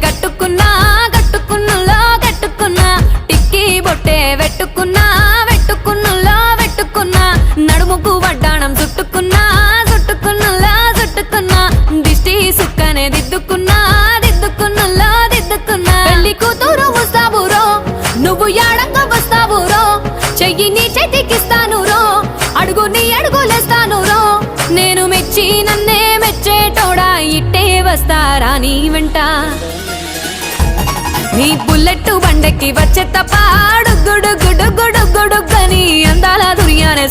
కట్టుకున్నా కట్టుకున్నులో కట్టుకున్నా టిక్కీ బొట్టే వెట్టుకున్నా వెట్టుకున్నులో వెట్టుకున్నా నడుముకు వడ్డాణం చుట్టుకున్నా చుట్టుకున్నులో చుట్టుకున్నా దిష్టి సుక్కనే దిద్దుకున్నా దిద్దుకున్నులో దిద్దుకున్నా పెళ్లి కూతురు వస్తావురో నువ్వు యాడంగా వస్తావురో చెయ్యి నీ చేతికిస్తాను రో అడుగు నీ అడుగులేస్తాను రో నేను మెచ్చి నన్నే మెచ్చేటోడా ఇట్టే వస్తారా నీ వెంట నీ బుల్లెట్ బండెక్కి వచ్చే తప్ప గుడు గుడు గుడు గుడు గుడు గని అందాల దుర్యానే